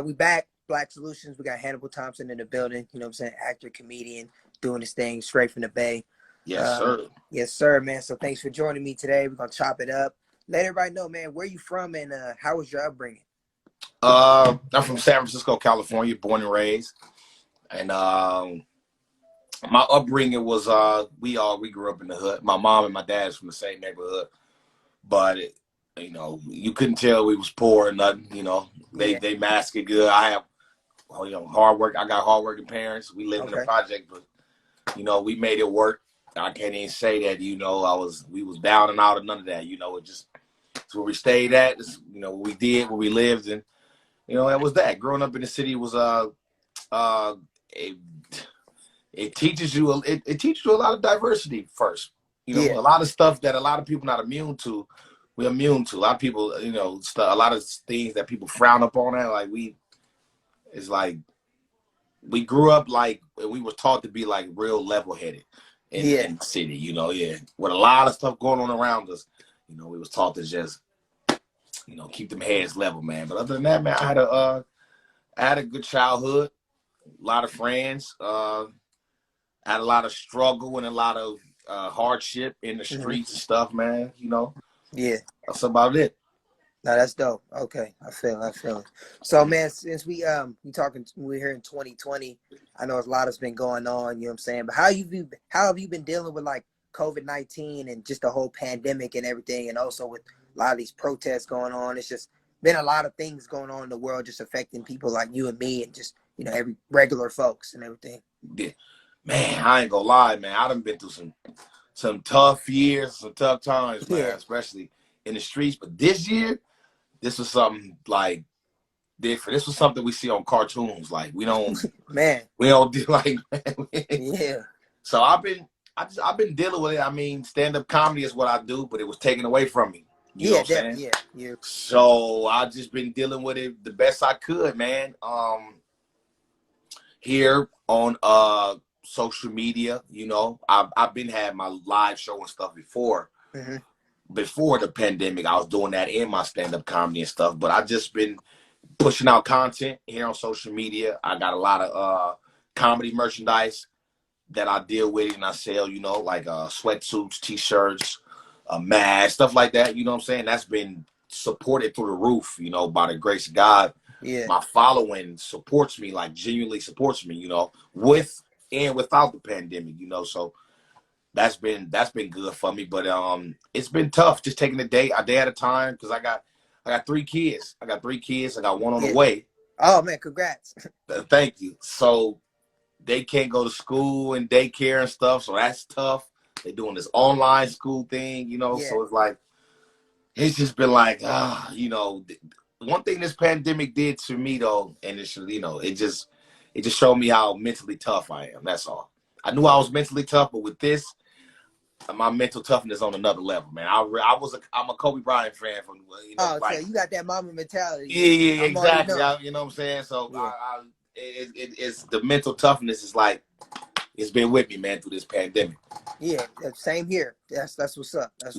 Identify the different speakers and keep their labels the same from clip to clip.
Speaker 1: We back, Black Solutions. We got Hannibal Thompson in the building. You know what I'm saying? Actor, comedian, doing his thing straight from the Bay.
Speaker 2: Yes, sir.
Speaker 1: Yes, sir, man. So thanks for joining me today. We're going to chop it up. Let everybody know, man, where you from and how was your upbringing?
Speaker 2: I'm from San Francisco, California, born and raised. And my upbringing was we grew up in the hood. My mom and my dad's from the same neighborhood. But you couldn't tell we was poor or nothing, They mask it good. I have hard work. I got hardworking parents. We lived in a project, but we made it work. I can't even say that, we was down and out of none of that, it just, it's where we stayed at, what we did, where we lived, and, it was that. Growing up in the city was, it teaches you a lot of diversity first, a lot of stuff that a lot of people not immune to, we're immune to. A lot of people, a lot of things that people frown upon at, like we grew up like, we were taught to be like real level-headed. In the city, with a lot of stuff going on around us, we was taught to just, keep them heads level, man. But other than that, man, I had a good childhood, a lot of friends, had a lot of struggle and a lot of hardship in the streets and stuff, man.
Speaker 1: Yeah,
Speaker 2: that's about it.
Speaker 1: No, that's dope. Okay, I feel it. So, man, since we're here in 2020, I know a lot has been going on. You know what I'm saying? But how have you been dealing with like COVID-19 and just the whole pandemic and everything, and also with a lot of these protests going on? It's just been a lot of things going on in the world, just affecting people like you and me, and just every regular folks and everything.
Speaker 2: Yeah, man, I ain't gonna lie, man. I done been through some tough years, some tough times, man, especially in the streets. But this year, this was something like different. This was something we see on cartoons. Like we don't, we don't do like,
Speaker 1: yeah.
Speaker 2: So I've been dealing with it. I mean, stand-up comedy is what I do, but it was taken away from me. You know what I'm saying?
Speaker 1: Yeah.
Speaker 2: So I just been dealing with it the best I could, man. Here on social media, I've been had my live show and stuff before. Before the pandemic, I was doing that in my stand-up comedy and stuff, but I just been pushing out content here on social media. I got a lot of comedy merchandise that I deal with and I sell, like sweatsuits, t-shirts, masks, stuff like that. You know what I'm saying? That's been supported through the roof, by the grace of God.
Speaker 1: Yeah.
Speaker 2: My following supports me, like genuinely supports me, with and without the pandemic, so that's been good for me. But it's been tough just taking a day at a time, because I got 3 kids. I got one on the way.
Speaker 1: Oh man, congrats.
Speaker 2: Thank you. So they can't go to school and daycare and stuff, so that's tough. They're doing this online school thing, so it's like, it's just been like, one thing this pandemic did to me though, and it just showed me how mentally tough I am. That's all. I knew I was mentally tough, but with this, my mental toughness on another level, man. I'm a Kobe Bryant fan from,
Speaker 1: so you got that mama mentality.
Speaker 2: Yeah, exactly. You know what I'm saying? So it's the mental toughness is like, it's been with me, man, through this pandemic.
Speaker 1: Yeah, same here. That's what's up. That's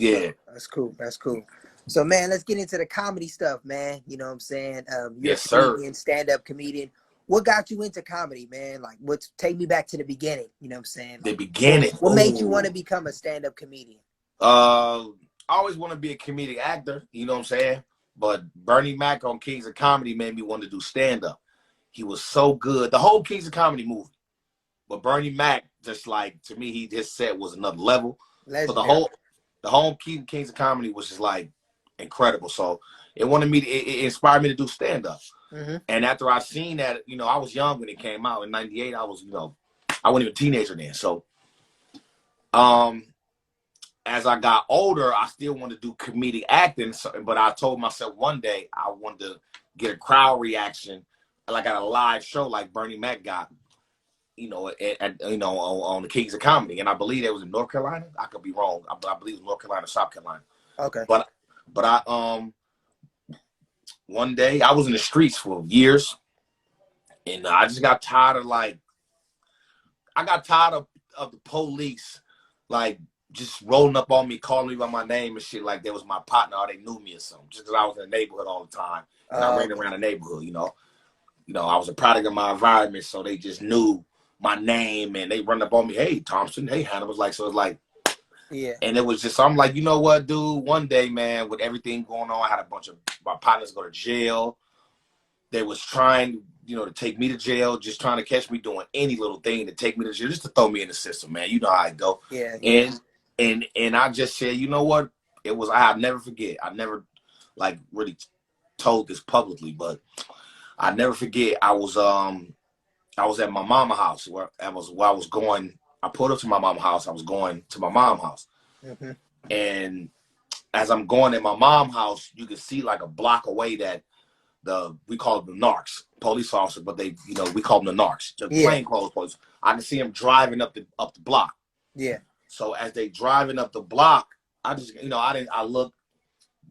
Speaker 1: cool. That's cool. So, man, let's get into the comedy stuff, man. You know what I'm saying? You're
Speaker 2: yes, sir.
Speaker 1: Stand-up comedian. What got you into comedy, man? Like, take me back to the beginning. You know what I'm saying?
Speaker 2: The beginning.
Speaker 1: What made you want to become a stand-up comedian?
Speaker 2: I always want to be a comedic actor. You know what I'm saying? But Bernie Mac on Kings of Comedy made me want to do stand-up. He was so good. The whole Kings of Comedy movie. But Bernie Mac, just like, to me, his set was another level. But the whole Kings of Comedy was just like incredible. So it inspired me to do stand-up. And after I seen that, I was young when it came out in '98. I was, I wasn't even a teenager then. So, as I got older, I still wanted to do comedic acting. But I told myself one day I wanted to get a crowd reaction, like at a live show, like Bernie Mac got, on the Kings of Comedy. And I believe it was in North Carolina. I could be wrong. I believe it was North Carolina, South Carolina.
Speaker 1: Okay.
Speaker 2: But I one day I was in the streets for years, and I just got tired of the police, like, just rolling up on me, calling me by my name and shit, like they was my partner or they knew me or something, just because I was in the neighborhood all the time and I ran around the neighborhood, you know, I was a product of my environment, so they just knew my name and they run up on me. Hey, Thompson. Hey, Hannibal. Like, so it's like,
Speaker 1: Yeah.
Speaker 2: and it was just, so I'm like, you know what, dude? One day, man, with everything going on, I had a bunch of my partners go to jail. They was trying, you know, to take me to jail, just trying to catch me doing any little thing to take me to jail, just to throw me in the system, man. You know how I go.
Speaker 1: Yeah. Yeah.
Speaker 2: And I just said, you know what? It was, I'll never forget. I never like really told this publicly, but I never forget. I was at my mama house where I was going. I pulled up to my mama house. I was going to my mom's house.
Speaker 1: Mm-hmm.
Speaker 2: And as I'm going in my mom's house, you can see like a block away that we call them the narcs, police officers, but they, you know, we call them the narcs, the plainclothes police. I can see them driving up the block.
Speaker 1: Yeah.
Speaker 2: So as they driving up the block, I just, you know, I look,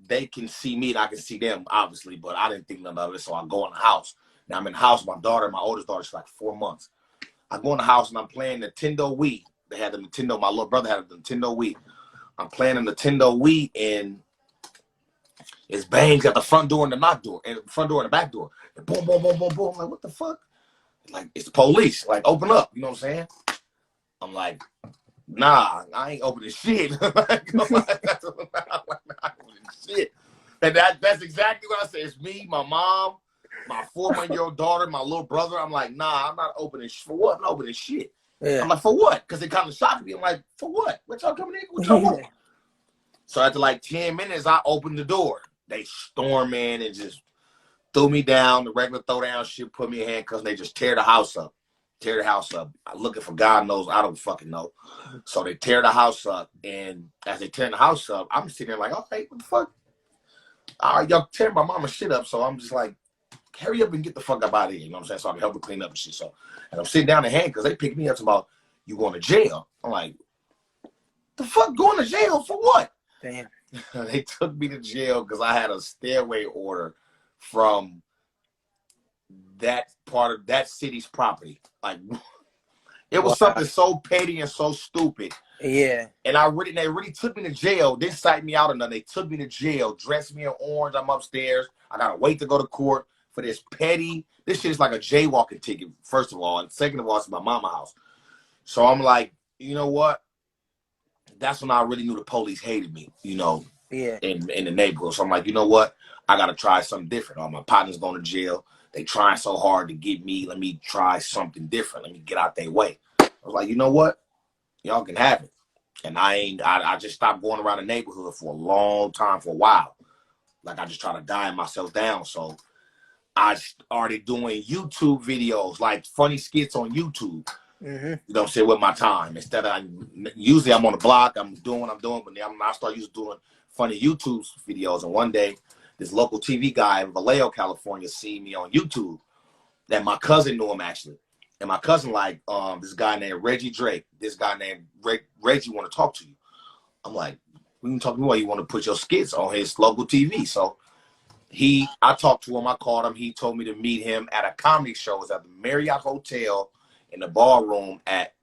Speaker 2: they can see me and I can see them, obviously, but I didn't think none of it. So I go in the house. Now I'm in the house. My oldest daughter, she's like 4 months. I go in the house and I'm playing Nintendo Wii. They had the Nintendo. My little brother had the Nintendo Wii. I'm playing the Nintendo Wii and it's bangs at the front door and the knock door, and the front door and the back door. And boom, boom, boom, boom, boom. I'm like, what the fuck? Like, it's the police. Like, open up. You know what I'm saying? I'm like, nah, I ain't opening shit. I'm like, I'm not opening shit. And that's exactly what I said. It's me, my mom, my 4-month-old daughter, my little brother. I'm like, nah, I'm not opening for what? I'm not opening shit.
Speaker 1: Yeah.
Speaker 2: I'm like, for what? Because they kind of shocked me. I'm like, for what? What y'all coming in? What y'all want? So after like 10 minutes, I opened the door. They storm in and just threw me down. The regular throw down shit, put me in handcuffs. They just tear the house up. Tear the house up. I'm looking for God knows, I don't fucking know. So they tear the house up. And as they tear the house up, I'm sitting there like, okay, what the fuck? All right, y'all tear my mama's shit up. So I'm just like, hurry up and get the fuck up out of here. You know what I'm saying? So I can help her clean up and shit. So, and I'm sitting down in handcuffs. They picked me up about, you going to jail. I'm like, the fuck going to jail for what?
Speaker 1: Damn.
Speaker 2: They took me to jail because I had a stairway order from that part of that city's property. Like, it was something so petty and so stupid.
Speaker 1: Yeah.
Speaker 2: And they really took me to jail. They cite me out or nothing. They took me to jail, dressed me in orange. I'm upstairs. I gotta wait to go to court for this petty. This shit is like a jaywalking ticket, first of all. And second of all, it's my mama house. So I'm like, you know what? That's when I really knew the police hated me, you know, in the neighborhood. So I'm like, you know what? I got to try something different. All my partners going to jail. They trying so hard to get me. Let me try something different. Let me get out their way. I was like, you know what? Y'all can have it. And I just stopped going around the neighborhood for a long time, for a while. Like, I just try to dial myself down. So I started doing YouTube videos, like funny skits on YouTube.
Speaker 1: Mm-hmm.
Speaker 2: You know what I'm saying, with my time. Instead of, usually I'm on the block, I'm doing what I'm doing, but then I start doing funny YouTube videos. And one day, this local TV guy in Vallejo, California, seen me on YouTube. That my cousin knew him, actually. And my cousin, like, this guy named Reggie Drake, this guy named Reggie want to talk to you. I'm like, we can talk to me while you want to put your skits on his local TV. So I talked to him, I called him. He told me to meet him at a comedy show. It was at the Marriott Hotel in the ballroom at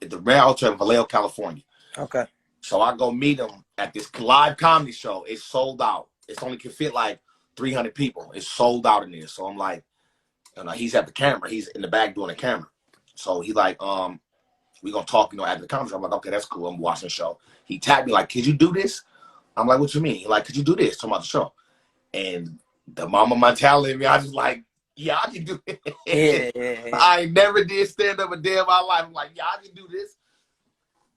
Speaker 2: the Marriott Hotel in Vallejo, California. Okay. So I go meet him at this live comedy show. It's sold out. It's only can fit like 300 people. It's sold out in there. So I'm like, he's at the camera. He's in the back doing the camera. So he like, we gonna talk, after the comedy show. I'm like, okay, that's cool. I'm watching the show. He tagged me like, could you do this? I'm like, what you mean? He like, could you do this? Talking about the show. And the mama mentality in me, I just like, yeah, I can do it. Yeah. I never did stand up a day in my life. I'm like, yeah, I can do this.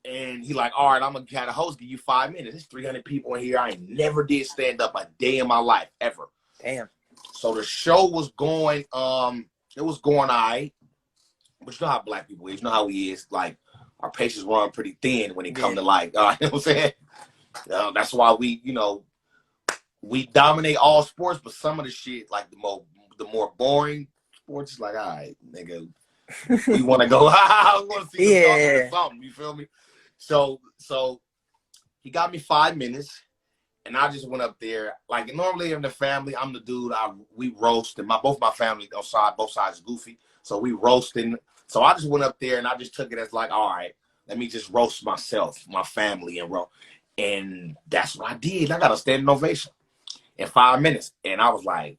Speaker 2: And he like, all right, I'm going to kind of host, give you 5 minutes. There's 300 people in here. I ain't never did stand up a day in my life, ever. Damn. So the show was going, it was going all right. But you know how black people is. You know how we is. Like, our patience run pretty thin when it come to like, you know what I'm saying? That's why we, we dominate all sports, but some of the shit, like the more boring sports, is like, all right, nigga, we want to go. I want to see or something. You feel me? So he got me 5 minutes, and I just went up there. Like normally in the family, I'm the dude. We roast, and both my family outside, both sides goofy, so we roasting. So I just went up there, and I just took it as like, all right, let me just roast myself, my family, and that's what I did. I got a standing ovation in 5 minutes, and I was like,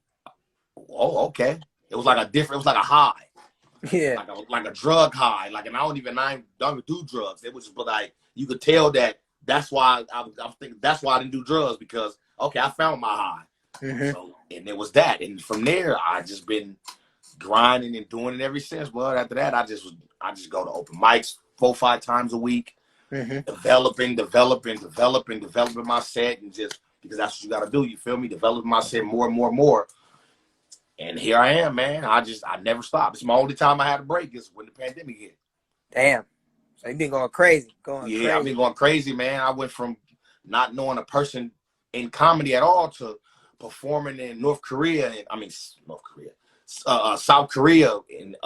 Speaker 2: oh, okay. It was like a different. It was like a high,
Speaker 1: Yeah.
Speaker 2: like a drug high. Like, and I don't do drugs. It was just, but like you could tell that that's why I'm thinking that's why I didn't do drugs, because okay, I found my high. So, and it was that, and from there I just been grinding and doing it ever since. But after that, I just go to open mics 4-5 times a week, developing my set, and just because that's what you got to do. You feel me? Developing my set more and more and more. And here I am, man. I never stopped. It's my only time I had a break is when the pandemic hit.
Speaker 1: Damn. So you've been going crazy.
Speaker 2: I've been going crazy, man. I went from not knowing a person in comedy at all to performing in South Korea, and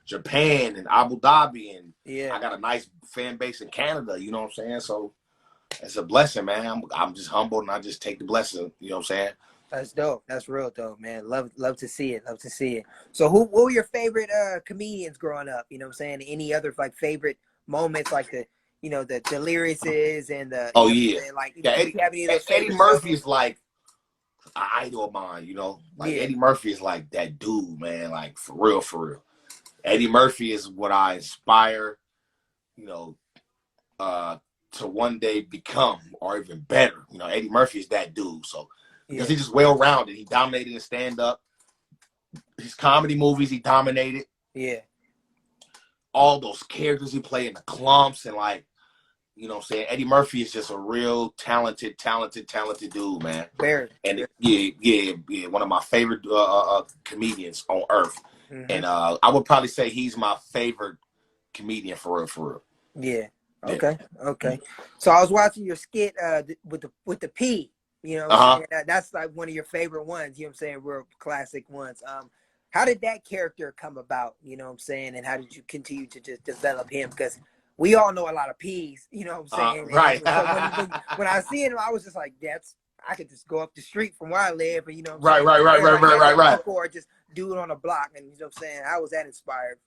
Speaker 2: Japan and Abu Dhabi, and I got a nice fan base in Canada. You know what I'm saying? So it's a blessing, man. I'm just humbled, and I just take the blessing. You know what I'm saying?
Speaker 1: That's dope. That's real dope, man. Love to see it. Love to see it. So what were your favorite comedians growing up? You know what I'm saying? Any other like favorite moments, like the lyricists and the
Speaker 2: Eddie Murphy is like an idol of mine, you know. Like Eddie Murphy is like that dude, man. Like for real. Eddie Murphy is what I aspire, you know, to one day become, or even better. You know, Eddie Murphy is that dude. So because he's just well rounded, he dominated in stand up. His comedy movies, he dominated. Yeah. All those characters he played in the clumps, and like, you know what I'm saying? Eddie Murphy is just a real talented dude, man. Very. And one of my favorite comedians on earth. And I would probably say he's my favorite comedian for real. Yeah. Okay. So I was watching your skit with the P. You know what I'm saying? That's like one of your favorite ones, you know what I'm saying? Real classic ones. How did that character come about, you know what I'm saying? And how did you continue to just develop him? Because we all know a lot of P's, you know what I'm saying? Right. So when I see him, I was just like, I could just go up the street from where I live, and you know what I'm saying? Right. Or just do it on a block, and you know what I'm saying? How was that inspired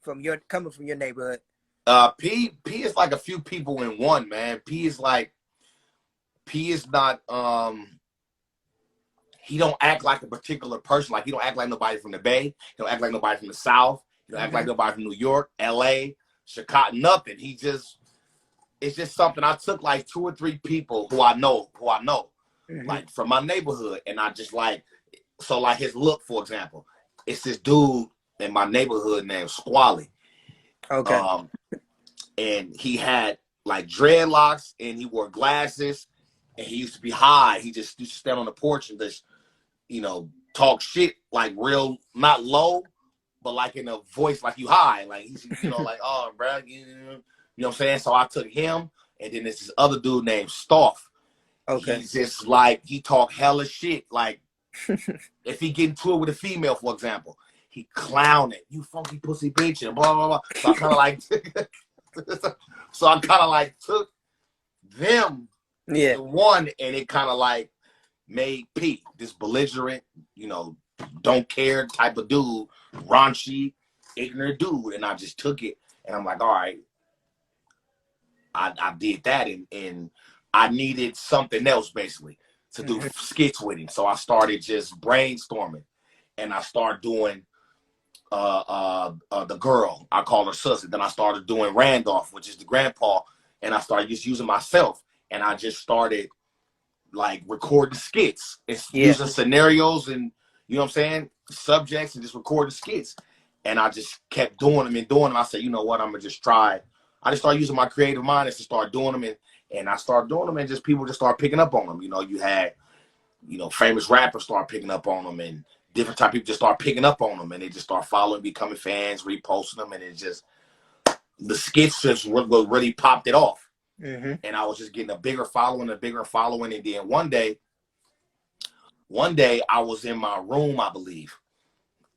Speaker 2: coming from your neighborhood? P is like a few people in one, man. P is not he don't act like a particular person. Like he don't act like nobody from the Bay. He don't act like nobody from the South. He don't act like nobody from New York, LA, Chicago, nothing. It's just something. I took like 2 or 3 people who I know, like from my neighborhood, and I just like, so like his look, for example, it's this dude in my neighborhood named Squally. Okay. And he had like dreadlocks, and he wore glasses, and he used to be high. He just used to stand on the porch and just, you know, talk shit like real, not low, but like in a voice like you high, like he's, you know, like, oh, bro, you know what I'm saying? So I took him, and then there's this other dude named Stoff. Okay. He's just like, he talk hella shit. Like if he get into it with a female, for example, he clown it. You funky pussy bitch, and blah, blah, blah. So I kind of like, took them to one, and it kind of like made P, this belligerent, you know, don't care type of dude, raunchy, ignorant dude. And I just took it, and I'm like, all right, I did that, and I needed something else basically to do skits with him. So I started just brainstorming, and I started doing the girl, I call her Sussy. Then I started doing Randolph, which is the grandpa, and I started just using myself, and I just started like recording skits. It's using scenarios and, you know what I'm saying, subjects, and just recording skits. And I just kept doing them. I said, you know what, I'm gonna just try. I just started using my creative mind to start doing them, and I started doing them, and just people just started picking up on them. You know, you had, you know, famous rappers start picking up on them, and different type of people just start picking up on them, and they just start following, becoming fans, reposting them, and it's just, the skits just really popped it off. And I was just getting a bigger following, and then one day I was in my room, I believe,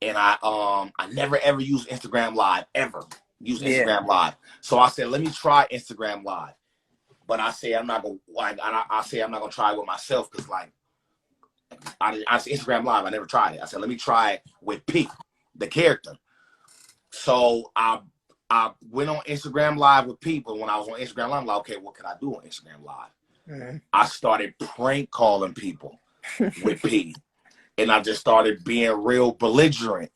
Speaker 2: and I never ever used Instagram Live, Instagram Live. So I said, let me try Instagram Live, but I say I'm not gonna try it with myself, because like I said Instagram Live, I never tried it. I said, let me try it with P, the character. So I went on Instagram Live with people. When I was on Instagram Live, I'm like, okay, what can I do on Instagram Live? I started prank calling people with P. And I just started being real belligerent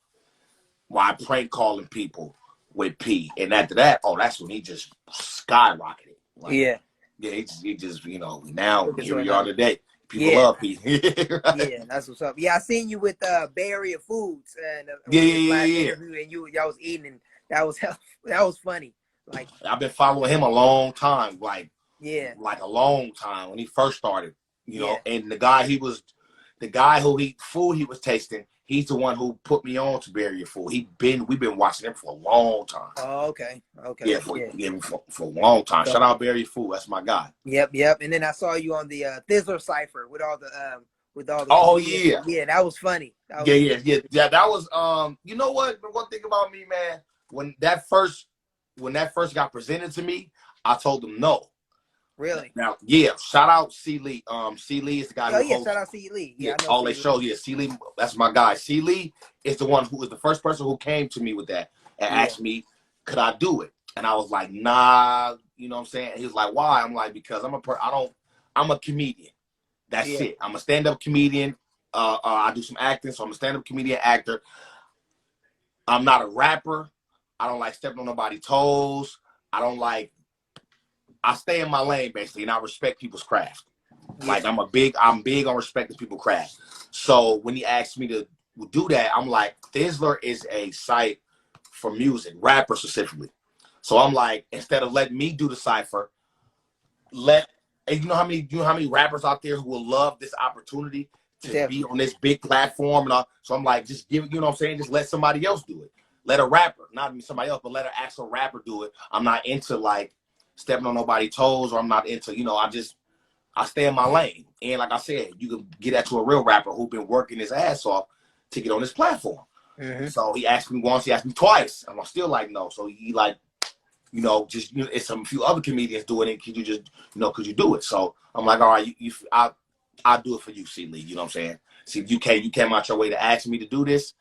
Speaker 2: while prank calling people with P. And after that, oh, that's when he just skyrocketed. Like,
Speaker 1: Yeah.
Speaker 2: yeah, he just, now
Speaker 1: Took it
Speaker 2: here
Speaker 1: to
Speaker 2: we are
Speaker 1: another.
Speaker 2: today. People
Speaker 1: Yeah.
Speaker 2: love P. Right?
Speaker 1: Yeah, that's what's up. Yeah, I seen you with Bay Area Foods and
Speaker 2: Yeah,
Speaker 1: with his last
Speaker 2: yeah.
Speaker 1: interview, and y'all was eating, and that was that was funny. Like,
Speaker 2: I've been following him a long time, like
Speaker 1: yeah,
Speaker 2: a long time when he first started,
Speaker 1: yeah.
Speaker 2: and the guy food he was tasting, he's the one who put me on to Barrier Food. We've been watching him for a long time.
Speaker 1: Oh, okay,
Speaker 2: Yeah,
Speaker 1: okay,
Speaker 2: for a long time.
Speaker 1: So,
Speaker 2: Shout out Barrier Food, that's my guy.
Speaker 1: yep. And then I saw you on the Thizzler Cipher with all the
Speaker 2: Oh
Speaker 1: comedians.
Speaker 2: yeah.
Speaker 1: Yeah, that was funny. That was
Speaker 2: Yeah. That was you know what? The one thing about me, man, when that first got presented to me, I told them no.
Speaker 1: really.
Speaker 2: Now, yeah, shout out C Lee. C Lee is the guy
Speaker 1: Oh
Speaker 2: who
Speaker 1: yeah,
Speaker 2: hosts.
Speaker 1: shout out C Lee.
Speaker 2: Yeah,
Speaker 1: Yeah, I know
Speaker 2: all
Speaker 1: C
Speaker 2: they
Speaker 1: Lee.
Speaker 2: show. Yeah, C Lee, that's my guy. C Lee is the one who was the first person who came to me with that and asked me, could I do it? And I was like, nah, you know what I'm saying? And he was like, why? I'm like, because I'm a comedian. That's it. I'm a stand-up comedian. I do some acting, so I'm a stand-up comedian actor. I'm not a rapper. I don't like stepping on nobody's toes. I stay in my lane basically, and I respect people's craft. Yeah. Like I'm big on respecting people's craft. So when he asked me to do that, I'm like, Thizzler is a site for music, rappers specifically. So I'm like, instead of letting me do the cipher, you know how many rappers out there who will love this opportunity to be on this big platform and all. So I'm like, just give, you know what I'm saying? Just let somebody else do it. Let a rapper, not somebody else, but let an actual rapper do it. I'm not into like stepping on nobody's toes, or I'm not into, I stay in my lane. And like I said, you can get that to a real rapper who's been working his ass off to get on this platform. Mm-hmm. So he asked me once, he asked me twice, and I'm still like, no. So he like, it's some few other comedians doing it. Could you just, could you do it? So I'm like, all right, I'll do it for you, C Lee. You know what I'm saying? See, you came out your way to ask me to do this.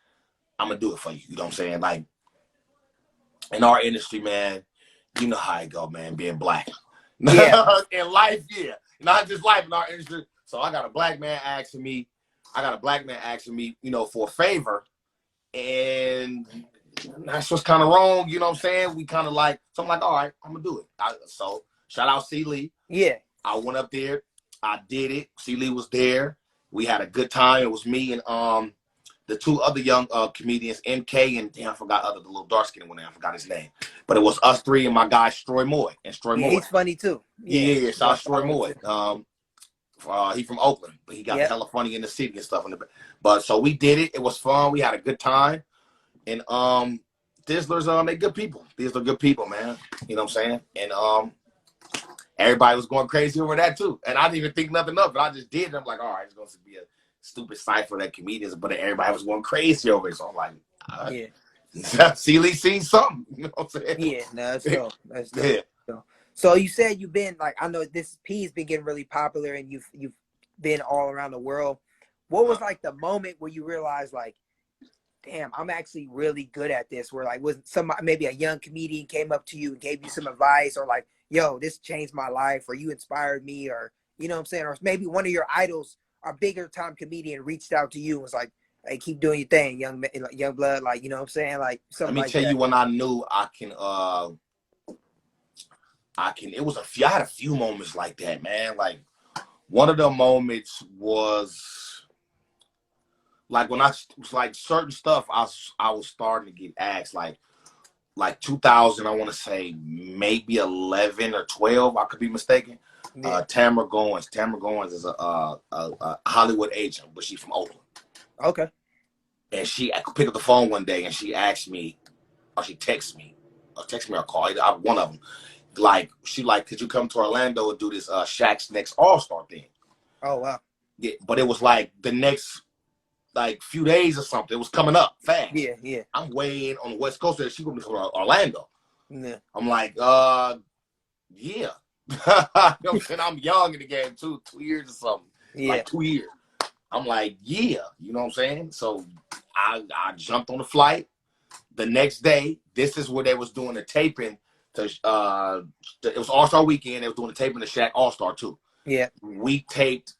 Speaker 2: I'm gonna do it for you. You know what I'm saying? Like in our industry, man, you know how it go, man. Being black, yeah, in life, yeah, not just life in our industry. So I got a black man asking me, for a favor, and that's what's kind of wrong. You know what I'm saying? We kind of like, so I'm like, all right, I'm gonna do it. So shout out C Lee. Yeah, I went up there, I did it. C Lee was there. We had a good time. It was me and the two other young comedians, MK and damn, I forgot the little dark skinned one. I forgot his name, but it was us three and my guy Stroy Moy. And Stroy Moy, he's funny too. Yeah, shout out Stroy Moy. He from Oakland, but he got hella funny in the city and stuff. But so we did it. It was fun. We had a good time. And Thizzlers, they good people. These are good people, man. You know what I'm saying? And everybody was going crazy over that too. And I didn't even think nothing of it. I just did it. I'm like, all right, it's going to be a stupid cipher that comedians, but everybody was going crazy over it. So I'm like, C Lee seen something. You know what I'm saying? Yeah, no, that's dope. That's dope. Yeah. So you said you've been like, I know this P's been getting really popular, and you've been all around the world. What was like the moment where you realized like, damn, I'm actually really good at this? Where like, was somebody, maybe a young comedian came up to you and gave you some advice, or like, yo, this changed my life, or you inspired me, or you know what I'm saying, or maybe one of your idols, a bigger time comedian, reached out to you and was like, hey, keep doing your thing, young blood, like, you know what I'm saying, like something. Let me tell you when I knew I can. It was I had a few moments like that, man. Like one of the moments was like when I was like certain stuff I was starting to get asked like 2000, I want to say maybe 11 or 12, I could be mistaken. Yeah. Tamara Goins is a Hollywood agent, but she's from Oakland. Okay. And I could pick up the phone one day and she asked me, or she texted me or call, one of them. Like, could you come to Orlando and do this Shaq's Next All-Star thing? Oh, wow. Yeah, but it was like the next like few days or something. It was coming up fast. Yeah. I'm way in on the West Coast, and she gonna be from Orlando. Yeah. I'm like, yeah. You know what I'm saying? I'm young in the game too, 2 years or something. Yeah. Like 2 years. I'm like, yeah. You know what I'm saying? So I jumped on the flight. The next day, this is where they was doing the taping. It was All-Star Weekend. They was doing the taping of Shaq All-Star too. Yeah. We taped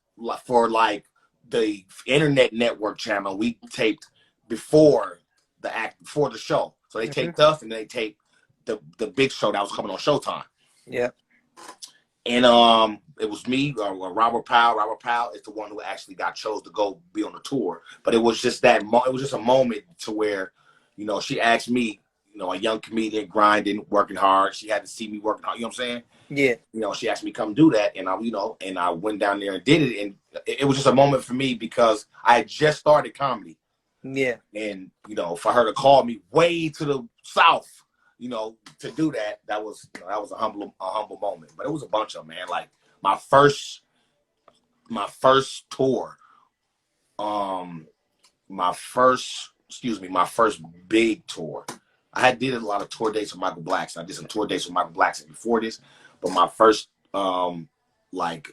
Speaker 2: for like the internet network channel. We taped before the act for the show. So they
Speaker 1: Mm-hmm.
Speaker 2: taped us, and they taped the big show that was coming on Showtime.
Speaker 1: Yeah.
Speaker 2: And it was me, Robert Powell. Robert Powell is the one who actually got chose to go be on the tour. But it was just it was just a moment to where, you know, she asked me, you know, a young comedian grinding, working hard. She had to see me working hard. You know what I'm saying?
Speaker 1: Yeah.
Speaker 2: You know, she asked me to come do that, and I went down there and did it. And it was just a moment for me because I had just started comedy.
Speaker 1: Yeah.
Speaker 2: And, you know, for her to call me way to the South, you know, to do that, that was a humble moment. But it was a bunch of, man, like my first tour, my first big tour. I did a lot of tour dates with Michael Blackson. I did some tour dates with Michael Blackson before this, but my first like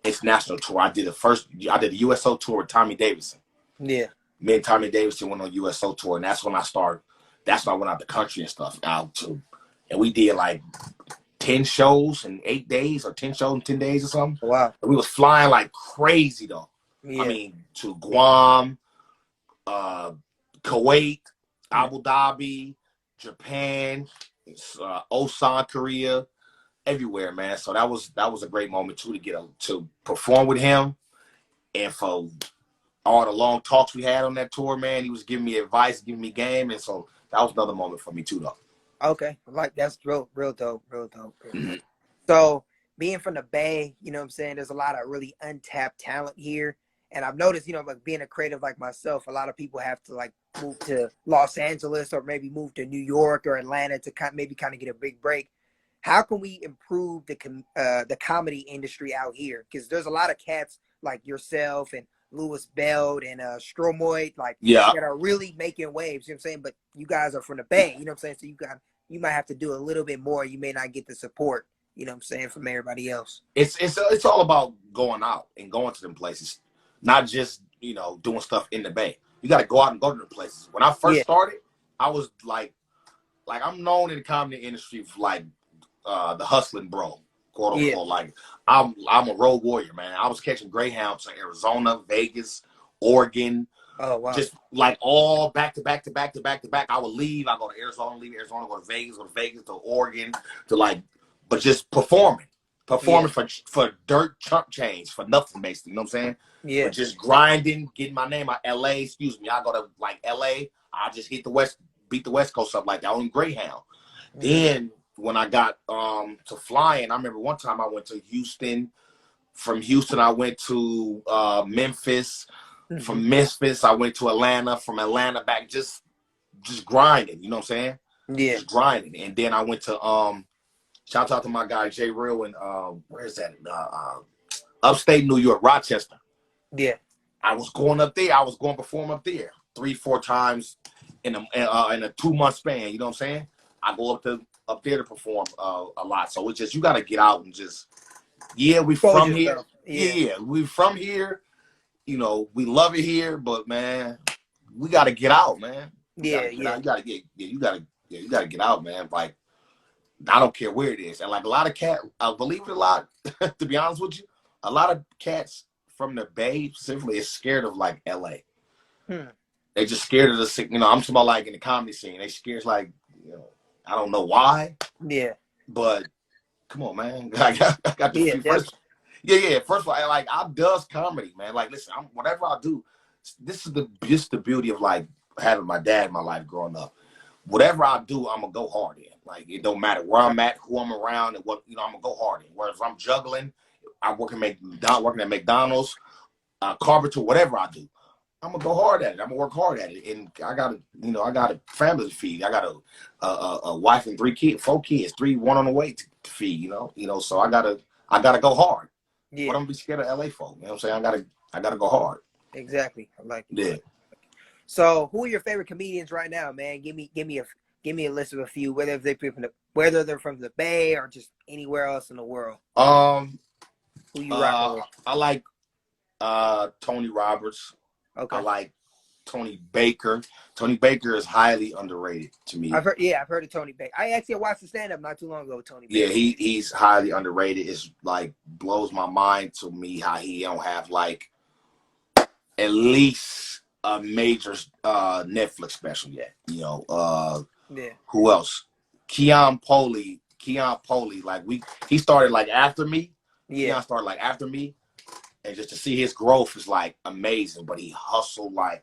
Speaker 2: international tour, I did the USO tour with Tommy Davidson.
Speaker 1: Yeah.
Speaker 2: Me and Tommy Davidson went on USO tour, and that's when I started. That's when I went out the country and stuff out too. And we did like 10 shows in 8 days, or 10 shows in 10 days or something.
Speaker 1: Wow.
Speaker 2: And we was flying like crazy though.
Speaker 1: Yeah.
Speaker 2: I mean, to Guam, Kuwait, Abu Dhabi, Japan, Osan, Korea, everywhere, man. So that was a great moment too, to perform with him, and for all the long talks we had on that tour, man. He was giving me advice, giving me game, and so that was another moment for me too, though.
Speaker 1: Okay, like that's real dope.
Speaker 2: Mm-hmm.
Speaker 1: So being from the Bay, you know what I'm saying, there's a lot of really untapped talent here. And I've noticed, you know, like being a creative like myself, a lot of people have to like move to Los Angeles or maybe move to New York or Atlanta to kind of get a big break. How can we improve the comedy industry out here? Because there's a lot of cats like yourself and Louis Beld and Stromoid, like
Speaker 2: Yeah,
Speaker 1: that are really making waves. You know what I'm saying? But you guys are from the Bay. You know what I'm saying? So you might have to do a little bit more. You may not get the support. You know what I'm saying, from everybody else.
Speaker 2: it's all about going out and going to them places, not just, you know, doing stuff in the Bay. You got to go out and go to the places. When I first started, I was like I'm known in the comedy industry for like the hustling bro, quote unquote.
Speaker 1: Yeah.
Speaker 2: Like I'm a road warrior, man. I was catching Greyhounds in Arizona, Vegas, Oregon.
Speaker 1: Oh wow.
Speaker 2: Just like all back to back. I would leave. I go to Arizona, leave Arizona, go to Vegas, to Oregon, to like, but just performing for dirt chump change, for nothing basically. You know what I'm saying?
Speaker 1: Yeah.
Speaker 2: But just grinding, getting my name out. LA, excuse me. I go to like LA. I just beat the West Coast up like that on Greyhound. Mm-hmm. Then when I got to flying, I remember one time I went to Houston. From Houston, I went to Memphis. Mm-hmm. From Memphis, I went to Atlanta. From Atlanta back, just grinding. You know what I'm saying?
Speaker 1: Yeah.
Speaker 2: Just grinding. And then I went to shout out to my guy Jay Real in where is that? Upstate New York, Rochester.
Speaker 1: Yeah.
Speaker 2: I was going up there. I was going to perform up there 3-4 times in a 2-month span. You know what I'm saying? I go up there to perform a lot. So it's just, you got to get out and just, we from here. Yeah, we from here. You know, we love it here, but man, we got to get out, man. You got to get out, man. Like, I don't care where it is. And like a lot of cats, believe it or not, to be honest with you, a lot of cats from the Bay specifically is scared of like LA. They just scared of the, you know, I'm talking about like in the comedy scene. They scared, like, you know, I don't know why. Yeah. But come on, man. I got the first. Yeah. First of all, like, I does comedy, man. Like, listen, whatever I do, this is the beauty of like having my dad in my life growing up. Whatever I do, I'm gonna go hard in. Like, it don't matter where I'm at, who I'm around, and what, you know, I'm gonna go hard in. Whereas if I'm juggling, I'm working at McDonald's, carpenter, whatever I do, I'm gonna go hard at it. I'm gonna work hard at it, and I got a family to feed. I got a wife and 4 kids, 1 on the way to feed. You know, so I gotta go hard. Yeah. What I'm gonna be scared of LA for? You know what I'm saying? I gotta go hard.
Speaker 1: Exactly. I like it.
Speaker 2: Yeah.
Speaker 1: So, who are your favorite comedians right now, man? Give me a list of a few, whether they're from the Bay or just anywhere else in the world. Who you rocking with?
Speaker 2: I like Tony Roberts. Okay. I like Tony Baker. Tony Baker is highly underrated to me.
Speaker 1: I've heard of Tony Baker. I actually watched the stand-up not too long ago with Tony Baker.
Speaker 2: Yeah, he's highly underrated. It's like blows my mind to me how he don't have like at least a major Netflix special yet.
Speaker 1: Yeah.
Speaker 2: Who else? Keon Poli. Like he started like after me.
Speaker 1: Yeah.
Speaker 2: Keon started like after me, and just to see his growth is like amazing. But he hustled like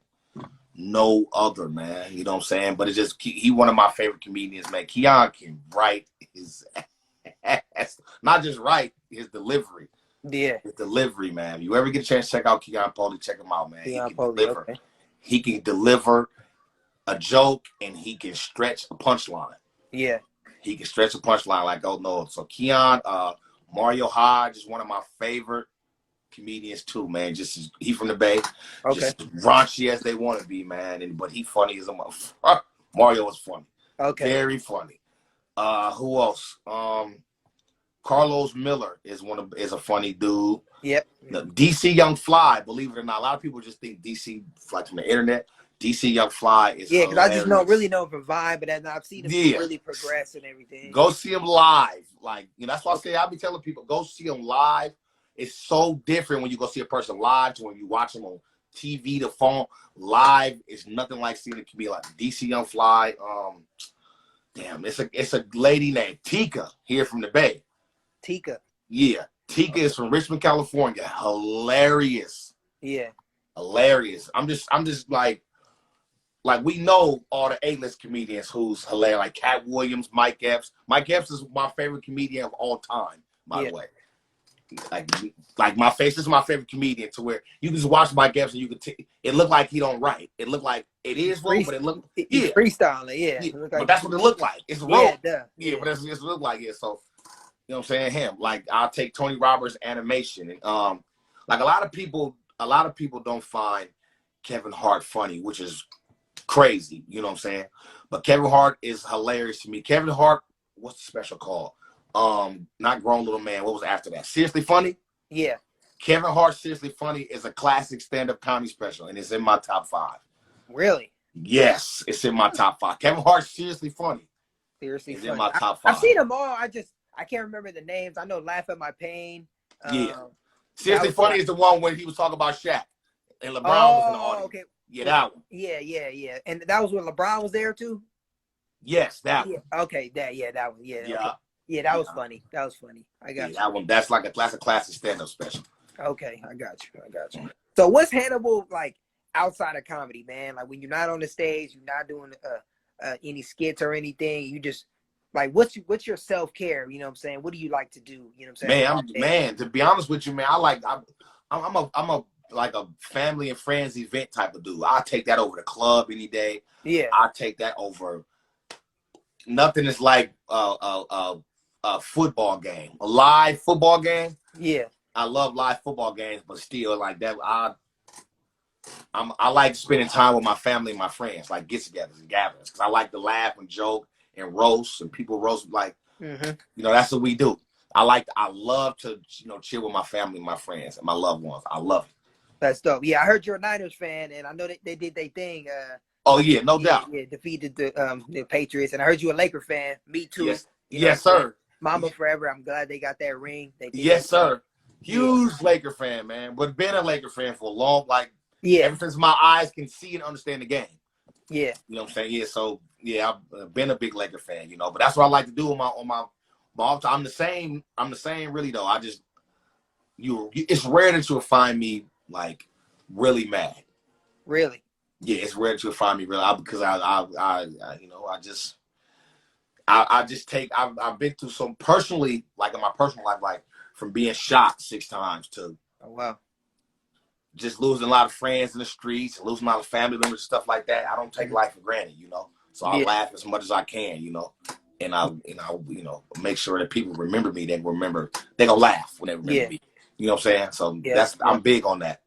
Speaker 2: no other, man. You know what I'm saying? But it's just he one of my favorite comedians, man. Keon can write his ass, not just write his delivery.
Speaker 1: Yeah.
Speaker 2: His delivery, man. If you ever get a chance to check out Keon Poli, check him out, man.
Speaker 1: Keon
Speaker 2: He can
Speaker 1: Poli,
Speaker 2: deliver.
Speaker 1: okay.
Speaker 2: He can deliver a joke and he can stretch a punchline.
Speaker 1: Yeah.
Speaker 2: He can stretch a punchline like oh no. So Keon, Mario Hodge is one of my favorite comedians too, man. Just he from the Bay,
Speaker 1: Okay.
Speaker 2: just raunchy as they want to be, man. But he funny as a motherfucker. Mario is funny,
Speaker 1: Okay.
Speaker 2: very funny. Who else? Carlos Miller is a funny dude.
Speaker 1: Yep.
Speaker 2: The DC Young Fly, believe it or not, a lot of people just think DC like from the internet. DC Young Fly is
Speaker 1: because I just really know him for Vibe, but I've seen him really progress and everything.
Speaker 2: Go see him live, like that's why I say I be telling people go see him live. It's so different when you go see a person live to when you watch them on TV, the phone. Live is nothing like seeing a comedian like DC Young Fly. Damn, it's a lady named Tika here from the Bay.
Speaker 1: Tika.
Speaker 2: Yeah, Tika is from Richmond, California. Hilarious.
Speaker 1: Yeah.
Speaker 2: Hilarious. I'm just like we know all the A-list comedians who's hilarious, like Cat Williams, Mike Epps. Mike Epps is my favorite comedian of all time, by the way. Like my face is my favorite comedian to where you can just watch Mike Epps and you can it look like he don't write. It look like it is wrong, but it look
Speaker 1: he's freestyling, yeah.
Speaker 2: But that's what it look like. It's wrong.
Speaker 1: Yeah,
Speaker 2: but that's just look like it. So you know what I'm saying? Him. Like I'll take Tony Roberts animation. And like a lot of people don't find Kevin Hart funny, which is crazy, you know what I'm saying? But Kevin Hart is hilarious to me. Kevin Hart, what's the special called? Not Grown Little Man. What was after that? Seriously Funny?
Speaker 1: Yeah.
Speaker 2: Kevin Hart Seriously Funny is a classic stand-up comedy special, and it's in my top 5.
Speaker 1: Really?
Speaker 2: Yes, it's in my top 5. Kevin Hart Seriously Funny.
Speaker 1: Seriously
Speaker 2: is
Speaker 1: funny.
Speaker 2: In my top 5.
Speaker 1: I've seen them all. I can't remember the names. I know Laugh at My Pain.
Speaker 2: Seriously Funny is the one when he was talking about Shaq and LeBron was in the audience. Okay. Yeah, that one.
Speaker 1: Yeah. And that was when LeBron was there too?
Speaker 2: Yes, that one.
Speaker 1: Okay, that one. Yeah. Okay. Yeah, that was funny. That was funny. I got you.
Speaker 2: That one. That's a classic stand-up special.
Speaker 1: Okay, I got you. So what's Hannibal like outside of comedy, man? Like when you're not on the stage, you're not doing any skits or anything. You just like what's your self-care? You know what I'm saying? What do you like to do? You know what I'm saying?
Speaker 2: Man, to be honest with you, man, I'm a like a family and friends event type of dude. I'll take that over the club any day.
Speaker 1: Yeah.
Speaker 2: I'll take that over. Nothing is like a football game, a live football game.
Speaker 1: Yeah.
Speaker 2: I love live football games, but still like that. I like spending time with my family and my friends, like get-togethers and gatherings, because I like to laugh and joke and roast, and people roast like, that's what we do. I love to chill with my family and my friends and my loved ones. I love it.
Speaker 1: That's dope. Yeah, I heard you're a Niners fan, and I know they did their thing.
Speaker 2: Oh yeah, no doubt.
Speaker 1: Yeah, defeated the Patriots, and I heard you a Laker fan. Me too.
Speaker 2: Yes, sir.
Speaker 1: Mamba forever. I'm glad they got that ring.
Speaker 2: Yes, sir. Huge Laker fan, man. But been a Laker fan for a long, ever since my eyes can see and understand the game.
Speaker 1: Yeah.
Speaker 2: You know what I'm saying? Yeah. So yeah, I've been a big Laker fan. But that's what I like to do on my off time. I'm the same really though. It's rare that you'll find me like really mad.
Speaker 1: Really?
Speaker 2: Yeah, it's rare that you'll find me really because I've been through some personally, like in my personal life, like from being shot 6 times to just losing a lot of friends in the streets, losing a lot of family members and stuff like that. I don't take life for granted, So I laugh as much as I can, and I make sure that people remember me. They're gonna laugh when they remember me. You know what I'm saying? So I'm big on that.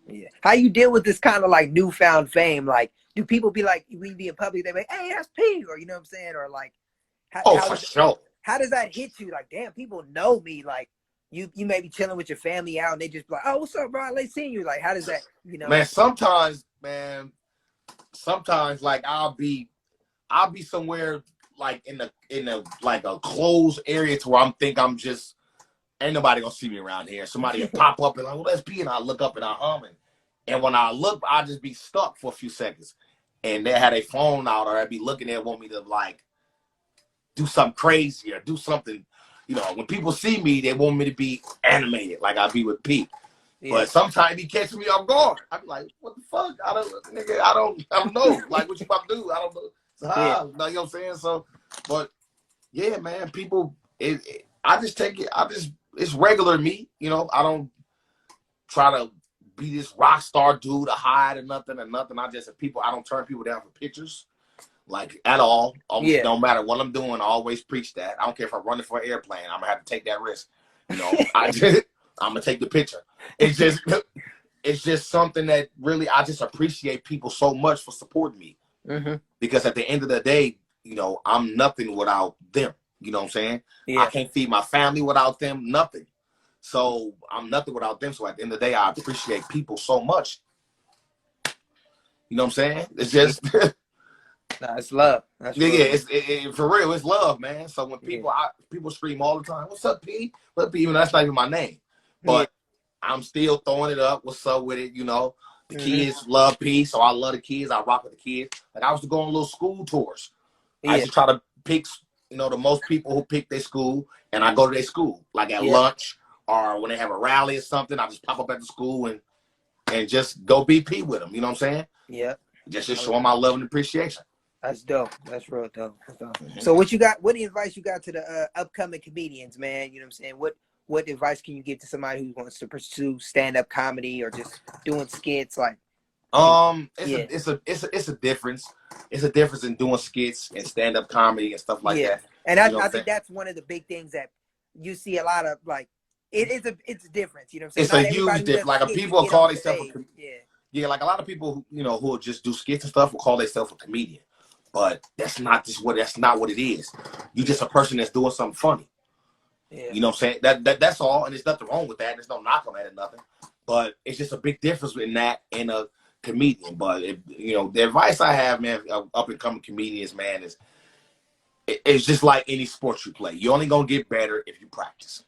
Speaker 1: Yeah. How you deal with this kind of like newfound fame? Like, do people be like, we be in public, they be like, hey, that's P, or you know what I'm saying? Or like,
Speaker 2: for sure.
Speaker 1: How does that hit you? Like, damn, people know me. Like, you may be chilling with your family out, and they just be like, oh, what's up, bro? I like seeing you. Like, how does that,
Speaker 2: Man, sometimes like I'll be somewhere like in a like a closed area to where I'm just ain't nobody gonna see me around here. Somebody will pop up and like, well, that's P, and I look up and I hum, and And when I look, I just be stuck for a few seconds. And they had a phone out, or I'd be looking at, want me to like do something crazy or do something. You know, when people see me, they want me to be animated, like I be with Pete.
Speaker 1: Yeah.
Speaker 2: But sometimes he catches me off guard. I be like, "What the fuck? I don't know. Like, what you about to do? I don't know." So, you know what I'm saying? So, but yeah, man, people. I just take it. It's regular me. You know, I don't try to be this rock star dude to hide or nothing. I don't turn people down for pictures. Like at all. No matter what I'm doing, I always preach that. I don't care if I'm running for an airplane. I'm gonna have to take that risk. You know, I'm gonna take the picture. It's just something that really I just appreciate people so much for supporting me.
Speaker 1: Mm-hmm.
Speaker 2: Because at the end of the day, you know, I'm nothing without them. You know what I'm saying? Yeah. I can't feed my family without them. Nothing. So I'm nothing without them. So at the end of the day, I appreciate people so much. You know what I'm saying? It's just.
Speaker 1: Nah, it's love. That's
Speaker 2: for real, it's love, man. So when people scream all the time, "What's up, P?" But P, even that's not even my name. But I'm still throwing it up. What's up with it? You know, the kids love P, so I love the kids. I rock with the kids. Like I was to go on little school tours. I used to try to pick, you know, the most people who pick their school, and I go to their school, like at lunch or when they have a rally or something. I just pop up at the school and just go be P with them. You know what I'm saying?
Speaker 1: Yeah.
Speaker 2: Just show them my love and appreciation.
Speaker 1: That's dope. That's real dope. So what advice you got to the upcoming comedians, man? You know what I'm saying? What advice can you give to somebody who wants to pursue stand-up comedy or just doing skits? Like,
Speaker 2: it's a difference. It's a difference in doing skits and stand-up comedy and stuff like that.
Speaker 1: And I think that's one of the big things that you see a lot of, like, it's a difference. You know what I'm saying?
Speaker 2: It's a huge difference. Like people call themselves like a lot of people who will just do skits and stuff will call themselves a comedian. But that's not what it is. You're just a person that's doing something funny. Yeah. You know what I'm saying? That's all, and there's nothing wrong with that. There's no knock on that or nothing. But it's just a big difference in that and a comedian. But the advice I have, man, up and coming comedians, man, is it's just like any sport you play. You're only gonna get better if you practice.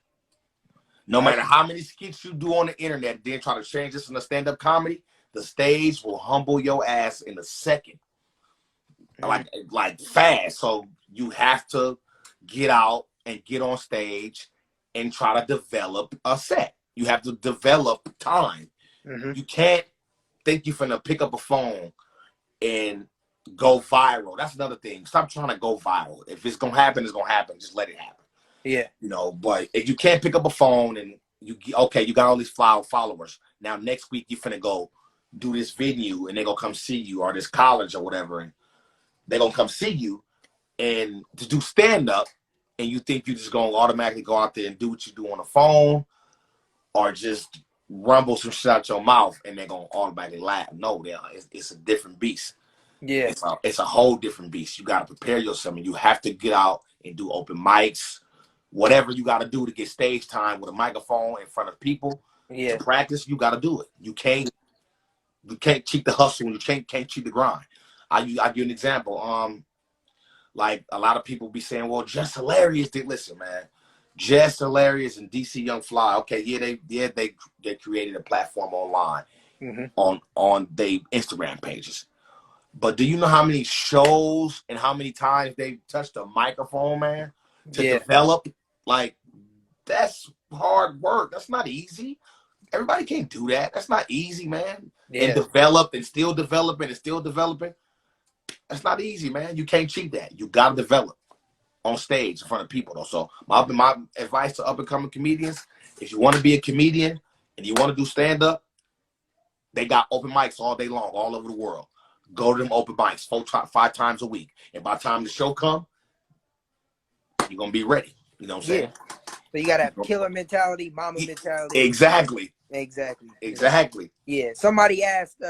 Speaker 2: No matter how many skits you do on the internet, then try to change this into stand-up comedy, the stage will humble your ass in a second. Like fast. So you have to get out and get on stage and try to develop a set. You have to develop time. You can't think you're finna pick up a phone and go viral. That's another thing. Stop trying to go viral. If it's gonna happen, it's gonna happen. Just let it happen. Yeah. You know, but if you can't pick up a phone and you got all these followers. Now next week you finna go do this venue and they gonna come see you, or this college or whatever, and they're going to come see you and to do stand-up, and you think you're just going to automatically go out there and do what you do on the phone or just rumble some shit out your mouth and they're going to automatically laugh. No, it's a different beast. Yeah. It's a whole different beast. You got to prepare yourself, and you have to get out and do open mics, whatever you got to do to get stage time with a microphone in front of people. To practice, you got to do it. You can't cheat the hustle, and you can't cheat the grind. I give you an example. Like a lot of people be saying, "Well, Just Hilarious did." Listen, man, Just Hilarious and DC Young Fly. Okay, they created a platform online on their Instagram pages. But do you know how many shows and how many times they touched a microphone, man, to develop? Like, that's hard work. That's not easy. Everybody can't do that. That's not easy, man. And develop and still developing and still developing. That's not easy, man. You can't cheat that. You got to develop on stage in front of people, though. So my advice to up-and-coming comedians, if you want to be a comedian and you want to do stand-up, they got open mics all day long, all over the world. Go to them open mics 5 times a week. And by the time the show come, you're going to be ready. You know what I'm saying?
Speaker 1: Yeah. So you got to have killer mentality, mama mentality.
Speaker 2: Exactly.
Speaker 1: Yeah. Somebody asked,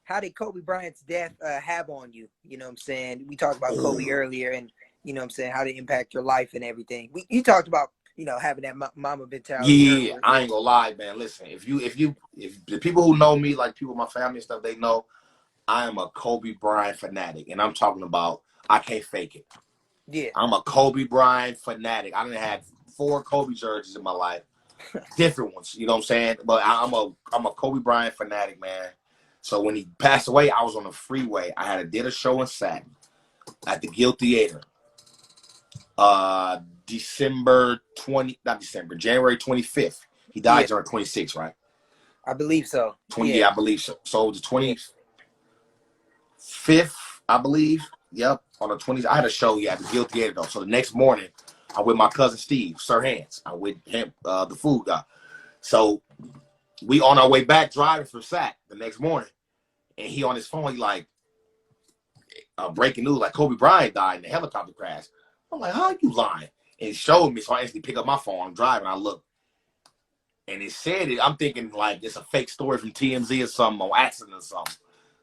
Speaker 1: how did Kobe Bryant's death have on you? You know what I'm saying? We talked about Kobe earlier, and you know what I'm saying, how to impact your life and everything. You talked about, having that mama mentality.
Speaker 2: Yeah, I ain't gonna lie, man. Listen, if the people who know me, like people in my family and stuff, they know I am a Kobe Bryant fanatic, and I'm talking about I can't fake it. Yeah, I'm a Kobe Bryant fanatic. I done had 4 Kobe jerseys in my life. different ones. You know what I'm saying? But I'm a Kobe Bryant fanatic, man. So when he passed away, I was on the freeway. I did a show in Sac at the Guild Theater. January 25th. He died January 26th, right?
Speaker 1: I believe so.
Speaker 2: I believe so. So the 25th, I believe. Yep. On the 20th, I had a show, at the Guild Theater though. So the next morning, I'm with my cousin Steve, Sir Hands. I'm with him, the food guy. So we on our way back driving from Sac the next morning, and he on his phone, he like, breaking news, like Kobe Bryant died in the helicopter crash. I'm like, how are you lying? And he showed me, so I instantly pick up my phone. I'm driving, I look, and it said it. I'm thinking like it's a fake story from TMZ or something, on accident or something.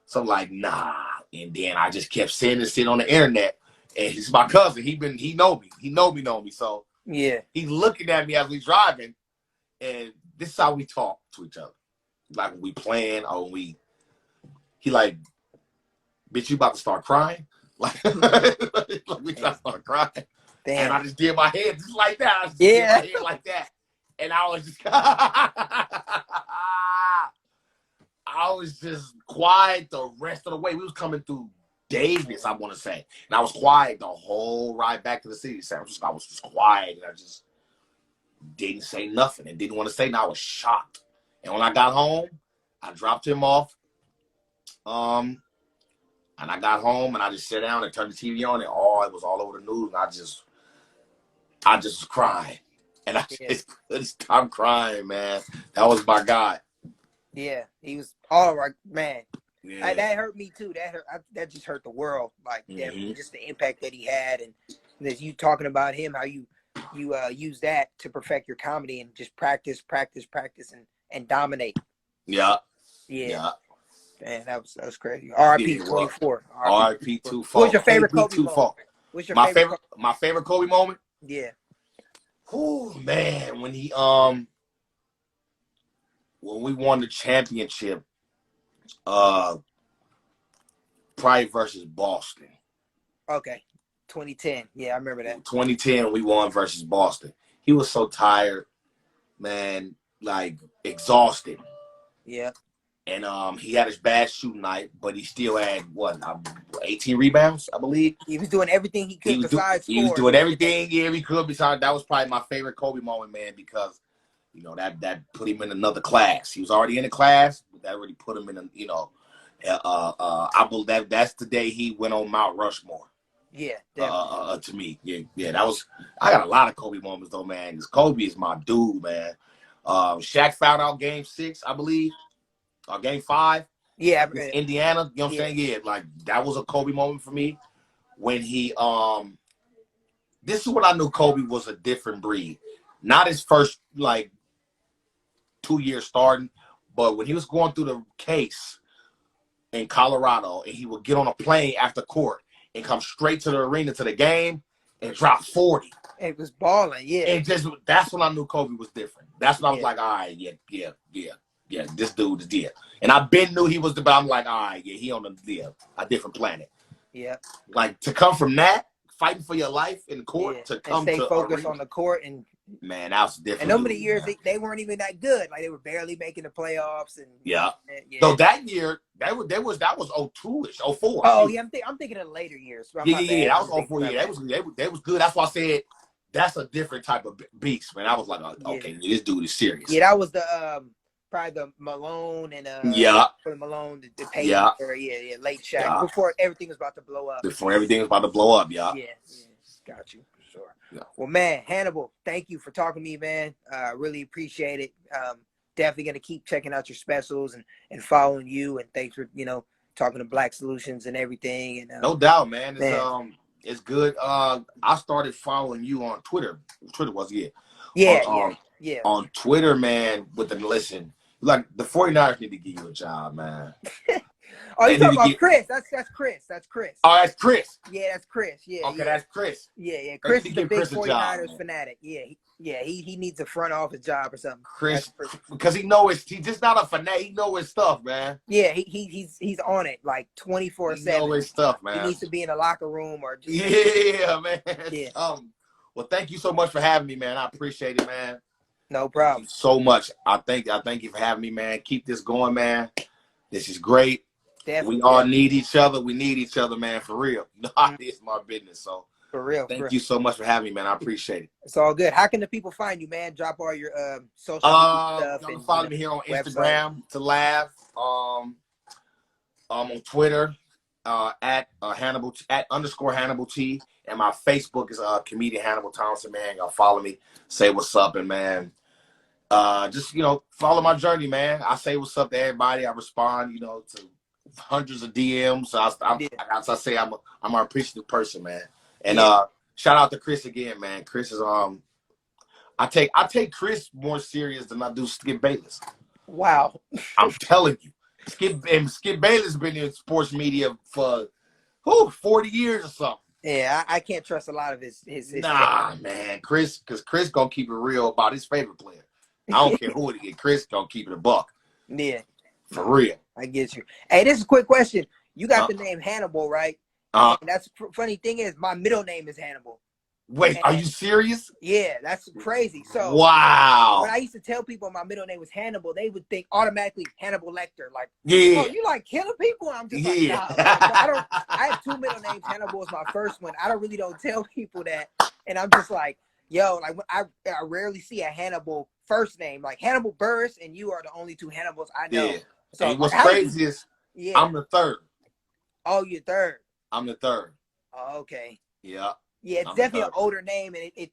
Speaker 2: So I'm like, nah. And then I just kept seeing this shit on the internet. And he's my cousin. He know me. He know me. So
Speaker 1: yeah,
Speaker 2: he's looking at me as we driving, and this is how we talk to each other. Like when we playing or he like, bitch, you about to start crying? Like, we try to start crying. Damn. And I just did my head just like that. I just did my head like that. And I was just I was just quiet the rest of the way. We was coming through Davis, I want to say. And I was quiet the whole ride back to the city. San Francisco. I was just quiet. And I just didn't say nothing and didn't want to say nothing. I was shocked. And when I got home, I dropped him off. And I got home and I just sat down and turned the TV on and it was all over the news. And I just was crying. And I just couldn't stop crying, man. That was my guy.
Speaker 1: Yeah, he was all right, man.
Speaker 2: Yeah.
Speaker 1: That hurt me too. That just hurt the world. Like, just the impact that he had, and that you talking about him, how you use that to perfect your comedy and just practice, and dominate.
Speaker 2: Yeah.
Speaker 1: Man, that was crazy. R.I.P. 24.
Speaker 2: R.I.P. 24.
Speaker 1: What's your favorite Kobe moment? What's your
Speaker 2: my favorite Kobe moment?
Speaker 1: Yeah.
Speaker 2: Oh man, when we won the championship, Pride versus Boston.
Speaker 1: Okay. 2010. Yeah, I remember that.
Speaker 2: 2010, we won versus Boston. He was so tired, man, like exhausted.
Speaker 1: Yeah.
Speaker 2: And he had his bad shooting night, but he still had 18 rebounds, I believe.
Speaker 1: He was doing everything he could besides score.
Speaker 2: He was doing everything he could besides. That was probably my favorite Kobe moment, man, because that put him in another class. He was already in a class, but that really put him in I believe that's the day he went on Mount Rushmore.
Speaker 1: Yeah, definitely.
Speaker 2: To me, yeah, that was. I got a lot of Kobe moments though, man. Because Kobe is my dude, man. Shaq fouled out Game 6, I believe. Game 5, Indiana, you know what I'm saying? Yeah, like that was a Kobe moment for me when he this is when I knew Kobe was a different breed. Not his first 2 years starting, but when he was going through the case in Colorado and he would get on a plane after court and come straight to the arena to the game and drop 40.
Speaker 1: It was balling, yeah. And
Speaker 2: that's when I knew Kobe was different. That's when I was like, all right, yeah, this dude is there. And I knew he was but I'm like, all right, he on a different planet.
Speaker 1: Yeah.
Speaker 2: Like to come from that, fighting for your life in court, to come
Speaker 1: and stay focused on the court, and
Speaker 2: man, that was different.
Speaker 1: And over the years they weren't even that good. Like they were barely making the playoffs and
Speaker 2: So that year, that was 02-ish, 04.
Speaker 1: Oh yeah, I'm thinking of later years.
Speaker 2: That was 04. Yeah, they was good. That's why I said that's a different type of beast, man. I was like, okay, this dude is serious.
Speaker 1: Yeah, that was the probably the Malone and for the Malone, the Payton era, late Shaq, before everything was about to blow up.
Speaker 2: Yeah.
Speaker 1: Got you. Sure. Yeah. Well, man, Hannibal, thank you for talking to me, man. Really appreciate it. Definitely gonna keep checking out your specials and following you. And thanks for talking to Black Solutions and everything. And
Speaker 2: no doubt, man. It's good. I started following you on Twitter. Twitter was on Twitter, man. Listen, like the 49ers need to give you a job, man.
Speaker 1: Oh, you talking about Chris? That's Chris.
Speaker 2: Oh, that's Chris.
Speaker 1: Yeah, that's Chris. Yeah.
Speaker 2: Okay, that's Chris.
Speaker 1: Yeah. Chris is the big 49ers fanatic. Yeah. He needs a front office job or something.
Speaker 2: Chris, because he he's just not a fanatic. He know his stuff, man.
Speaker 1: Yeah, he's on it like 24/7. He
Speaker 2: know his stuff, man.
Speaker 1: He needs to be in a locker room or just
Speaker 2: man. Yeah. Well, thank you so much for having me, man. I appreciate it, man.
Speaker 1: No
Speaker 2: Thank you
Speaker 1: problem.
Speaker 2: so much. I thank you for having me, man. Keep this going, man. This is great. We
Speaker 1: Definitely,
Speaker 2: all
Speaker 1: definitely.
Speaker 2: need each other. We need each other, man, for real. You know,
Speaker 1: Mhm.
Speaker 2: it's my business. So
Speaker 1: For real, for
Speaker 2: thank
Speaker 1: real.
Speaker 2: you so much for having me, man. I appreciate it.
Speaker 1: It's all good. How can the people find you, man? Drop all your social media stuff
Speaker 2: Y'all can
Speaker 1: and
Speaker 2: follow me here on
Speaker 1: website.
Speaker 2: Instagram to laugh. On Twitter at Hannibal at _ Hannibal T, and my Facebook is comedian Hannibal Thompson. Man, y'all follow me, say what's up, and man, just follow my journey, man. I say what's up to everybody. I respond, to hundreds of DMs. So
Speaker 1: Yeah.
Speaker 2: as I say, I'm an appreciative person, man. And
Speaker 1: Yeah.
Speaker 2: shout out to Chris again, man. Chris is I take Chris more serious than I do Skip Bayless.
Speaker 1: Wow.
Speaker 2: I'm telling you. Skip Bayless been in sports media for 40 years or something.
Speaker 1: Yeah, I can't trust a lot of his
Speaker 2: Nah, man. Chris gonna keep it real about his favorite player. I don't care who it is. Chris gonna keep it a buck.
Speaker 1: Yeah.
Speaker 2: For real.
Speaker 1: I get you. Hey, this is a quick question. You got
Speaker 2: Uh,
Speaker 1: the name Hannibal, right?
Speaker 2: uh,
Speaker 1: And that's funny thing is my middle name is Hannibal.
Speaker 2: wait, are
Speaker 1: And
Speaker 2: you serious?
Speaker 1: yeah, that's crazy. So when
Speaker 2: Wow.
Speaker 1: I used to tell people my middle name was Hannibal, they would think automatically Hannibal Lecter. Like,
Speaker 2: Yeah.
Speaker 1: oh, you like killing people? And I'm just like,
Speaker 2: Yeah.
Speaker 1: nah. Like, I have two middle names. Hannibal is my first one. I don't tell people that. And I'm just like, yo, like I rarely see a Hannibal first name. Like Hannibal Burris and you are the only two Hannibals I know.
Speaker 2: Yeah.
Speaker 1: So
Speaker 2: And what's
Speaker 1: how did you?
Speaker 2: crazy is
Speaker 1: Yeah.
Speaker 2: I'm the third.
Speaker 1: Oh, you're third.
Speaker 2: I'm the third.
Speaker 1: Oh, okay.
Speaker 2: Yeah.
Speaker 1: Yeah, it's definitely an older name, and it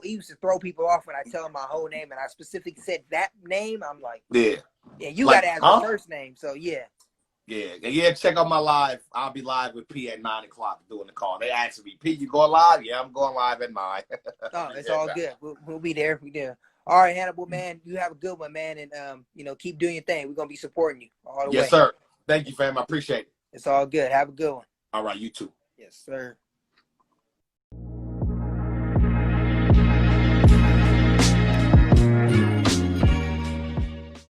Speaker 1: used to throw people off when I tell them my whole name, and I specifically said that name. I'm like,
Speaker 2: Yeah.
Speaker 1: you
Speaker 2: Like,
Speaker 1: got to ask the first name. So yeah.
Speaker 2: Yeah. Check out my live. I'll be live with P at 9 o'clock doing the call. They asked me, P, you going live? Yeah, I'm going live at 9.
Speaker 1: Oh, it's all good. We'll be there. We there. All right, Hannibal, man. You have a good one, man, and keep doing your thing. We're gonna be supporting you all the way.
Speaker 2: Yes, sir. Thank you, fam. I appreciate it.
Speaker 1: It's all good. Have a good one.
Speaker 2: All right, you too.
Speaker 1: Yes, sir.